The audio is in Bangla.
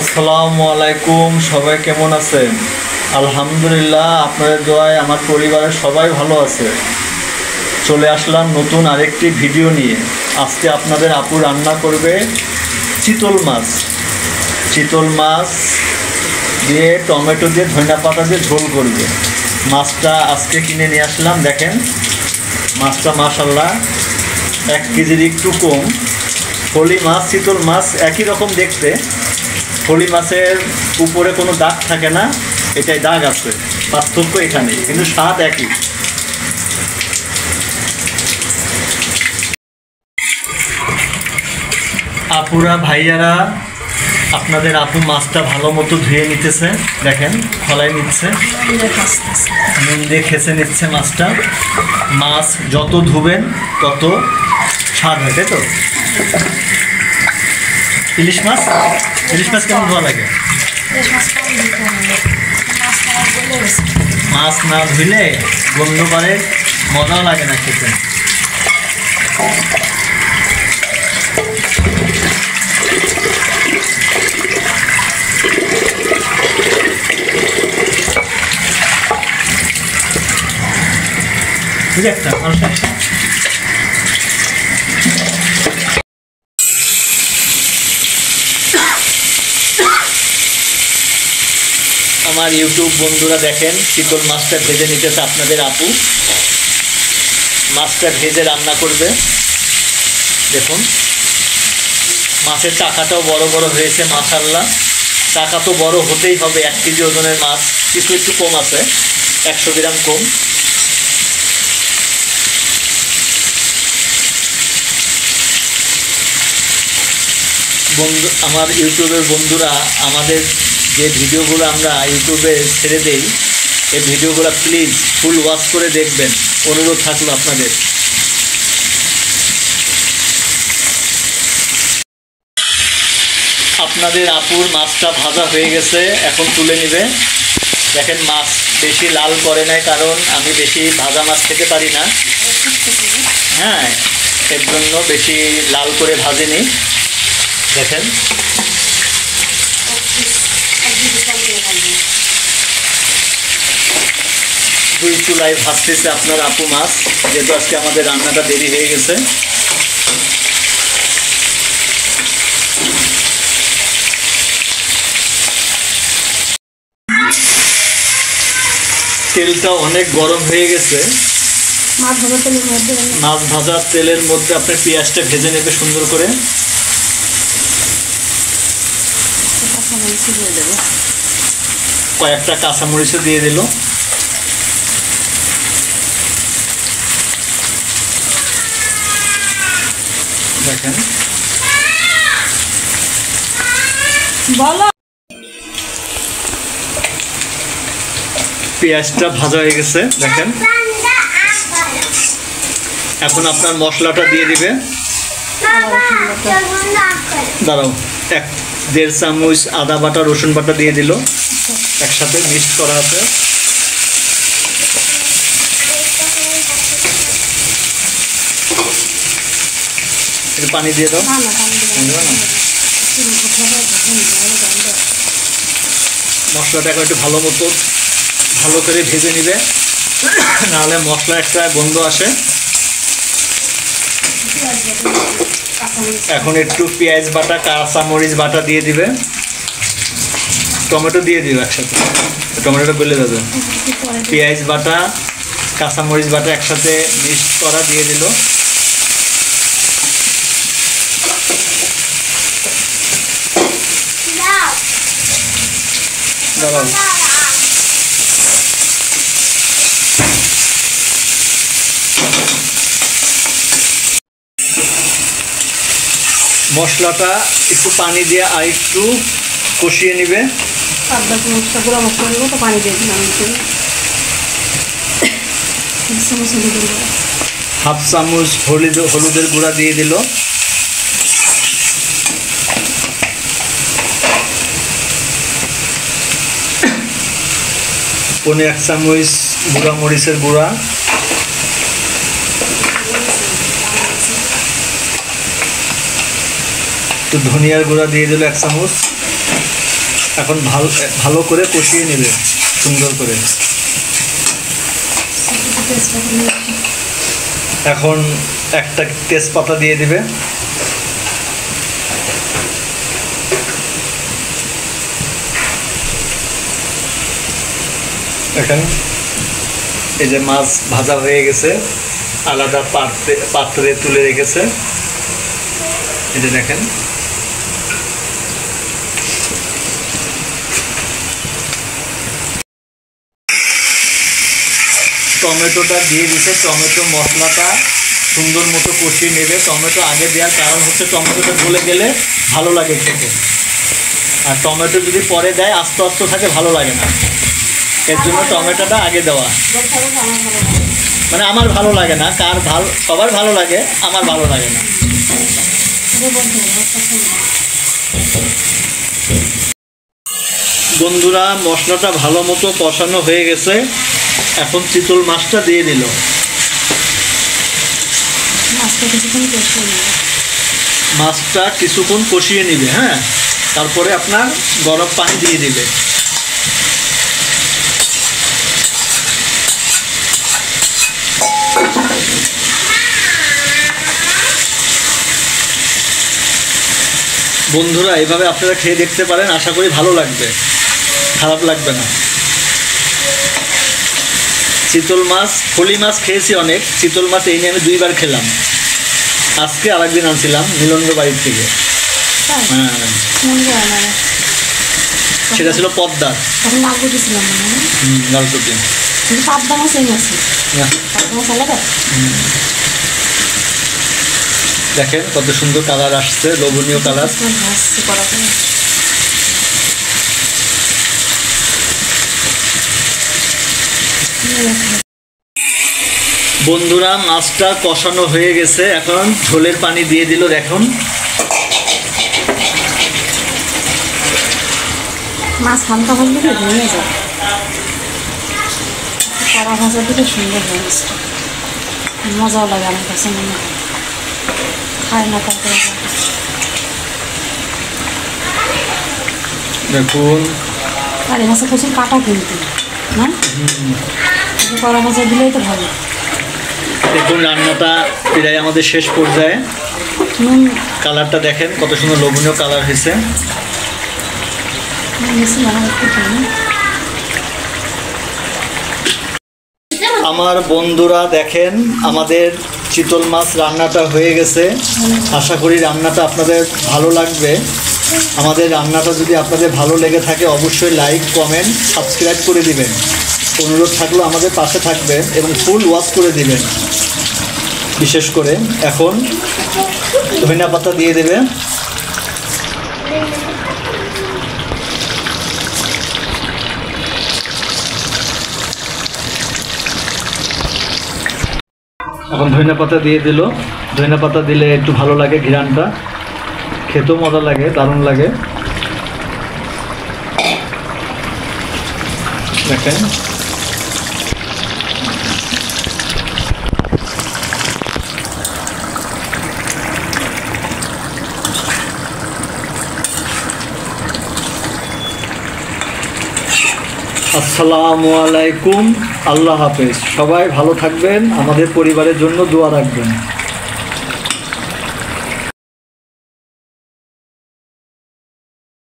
আসসালামু আলাইকুম, সবাই কেমন আছেন? আলহামদুলিল্লাহ, আপনাদের দোয়ায় আমার পরিবারের সবাই ভালো আছে। চলে আসলাম নতুন আরেকটি ভিডিও নিয়ে। আজকে আপনাদের আপু রান্না করবে চিতল মাছ। চিতল মাছ দিয়ে টমেটো দিয়ে ধনিয়া পাতা দিয়ে ঝোল করবে। মাছটা আজকে কিনে নিয়ে আসলাম। দেখেন মাছটা মাশাআল্লাহ 1 কেজির একটু কম। ফলি মাছ, চিতল মাছ একই রকম দেখতে। ফলি মাছের উপরে কোনো দাগ থাকে না, এটাই দাগ আছে, পার্থক্য এখানে, কিন্তু স্বাদ একই। আপুরা ভাইয়ারা, আপনাদের আপু মাছটা ভালো মতো ধুয়ে নিতেছে। দেখেন খলাই নিচ্ছে, নুন দিয়ে খেসে নিচ্ছে মাছটা। মাছ যত ধুবেন তত স্বাদ হয়, তাই তো? ইলিশ মাছ কেমন ধোয়া লাগে? মাছ না ধুইলে গন্ধ করে, মজাও লাগে না খেতে। বুঝে একটা আমার ইউটিউব বন্ধুরা দেখেন, চিতল মাছটা ভেজে নিতেছে আপনাদের আপু। মাছটা ভেজে রান্না করবে। দেখুন মাছের চাকাটাও বড় বড় হয়েছে মাশাআল্লাহ। চাকা তো বড় হতেই হবে, 1 কেজি ওজনের মাছ। কিছু একটু কম আছে, 100 গ্রাম কম। বন্ধু, আমার ইউটিউবের বন্ধুরা, আমাদের যে ভিডিওগুলো আমরা ইউটিউবে ছেড়ে দেই, এই ভিডিওগুলো প্লিজ ফুল ওয়াচ করে দেখবেন, অনুরোধ থাকলো আপনাদের। আপনাদের আপুর মাছটা ভাজা হয়ে গেছে, এখন তুলে নেবে। দেখেন মাছ বেশি লাল করে নাই, কারণ আমি বেশি ভাজা মাছ খেতে পারি না। হ্যাঁ, এর জন্য বেশি লাল করে ভাজেনি। দেখেন দুই চুলায় ভাজতেছে আপনার আপু মাছ, যেহেতু আজকে আমাদের রান্নাটা দেরি হয়ে গেছে। তেলটা অনেক গরম হয়ে গেছে। মাছ ভাজার তেলের মধ্যে আপনি পেঁয়াজটা ভেজে নেবে সুন্দর করে। কয়েকটা কাঁচামরিচও দিয়ে দিল। দেখেন পেঁয়াজটা ভাজা হয়ে গেছে। দেখেন এখন আপনার মশলাটা দিয়ে দিবে। দাঁড়াও, 1.5 চামচ আদা বাটা, রসুন বাটা দিয়ে দিল, একসাথে মিক্সড করা আছে। একটু পানি দিয়ে দাও। মশলাটা এখন একটু ভালো করে ভেজে নিবে, নাহলে মশলা একটা গন্ধ আসে। এখন একটু পেঁয়াজ বাটা, কাঁচামরিচ বাটা দিয়ে দিবে, টমেটো দিয়ে দিবে একসাথে, টমেটোটা গলে যাবে। পেঁয়াজ বাটা, কাঁচামরিচ বাটা একসাথে মিক্স করা দিয়ে দিল। মশলাটা একটু পানি দিয়ে আর একটু কষিয়ে নিবে। হাফ চামচ হলুদের গুঁড়া দিয়ে দিল। পনে 1 চামচ গুঁড়া মরিচের গুঁড়া। তো ধনিয়ার গুঁড়া দিয়ে দিল 1 চামচ। এখন ভালো করে কষিয়ে নেবে সুন্দর করে। এখন একটা তেজপাতা দিয়ে দিবে। এখন এই যে মাছ ভাজা হয়ে গেছে, আলাদা পাত্রে তুলে রেখেছে। এই যে দেখেন টমেটোটা দিয়ে দিছে। টমেটো মশলাটা সুন্দর মতো কষিয়ে নেবে। টমেটো আগে দেওয়ার কারণ হচ্ছে টমেটোটা গলে গেলে ভালো লাগে খেতে, আর টমেটো যদি পরে দেয় আস্তে আস্তে থাকে ভালো লাগে না। এর জন্য টমেটোটা আগে দেওয়া। মানে আমার ভালো লাগে না, সবার ভালো লাগে, আমার ভালো লাগে না। বন্ধুরা মশলাটা ভালো মতো কষানো হয়ে গেছে। এখন চিতল মাছটা দিয়ে দিল। মাছটা কিছুক্ষণ কষিয়ে নিবে। হ্যাঁ, তারপরে আপনার গরম পানি দিয়ে দিবে। বন্ধুরা এইভাবে আপনারা খেয়ে দেখতে পারেন, আশা করি ভালো লাগবে, খারাপ লাগবে না। চিতল মাছ, ফলি মাছ খেয়েছি অনেক, চিতল মাছ এই নিয়ে আমি 2 বার খেলাম। আজকে আরেকদিন আনছিলাম মিলন্দ বাড়ির থেকে। হ্যাঁ, সেটা ছিল পদ্মার লালকুটি। দেখেন কত সুন্দর কালার আসছে, লোভনীয় কালার। বন্ধুরা মাছটা কষানো হয়ে গেছে, এখন ঝোলের পানি দিয়ে দিল। দেখুন মাছ হালকা ভাজলে ভেঙে যায়, কড়া ভাজা দিলে সুন্দর হয় মাছটা, মজাও লাগে আমার কাছে। মনে হয় খায় না তারপরে দেখুন। আর এই মাছে প্রচুর কাটা কিন্তু না, কড়া ভাজা দিলেই তো ভালো। দেখুন রান্নাটা প্রায় আমাদের শেষ পর্যায়ে। কালারটা দেখেন কত সুন্দর লোভনীয় কালার হয়েছে। আমার বন্ধুরা দেখেন আমাদের চিতল মাছ রান্নাটা হয়ে গেছে। আশা করি রান্নাটা আপনাদের ভালো লাগবে। আমাদের রান্নাটা যদি আপনাদের ভালো লেগে থাকে অবশ্যই লাইক, কমেন্ট, সাবস্ক্রাইব করে দিবেন। অনুরোধ থাকলো আমাদের পাশে থাকবেন এবং ফুল ওয়াচ করে দিবেন। বিশেষ করে এখন ধনিয়া পাতা দিয়ে দেবে। এখন ধনিয়া পাতা দিয়ে দিল। ধনিয়া পাতা দিলে একটু ভালো লাগে, ঘ্রাণটা খেতেও মজা লাগে, দারুণ লাগে। দেখেন আসসালামু আলাইকুম, আল্লাহ হাফেজ। সবাই ভালো থাকবেন, আমাদের পরিবারের জন্য দোয়া রাখবেন।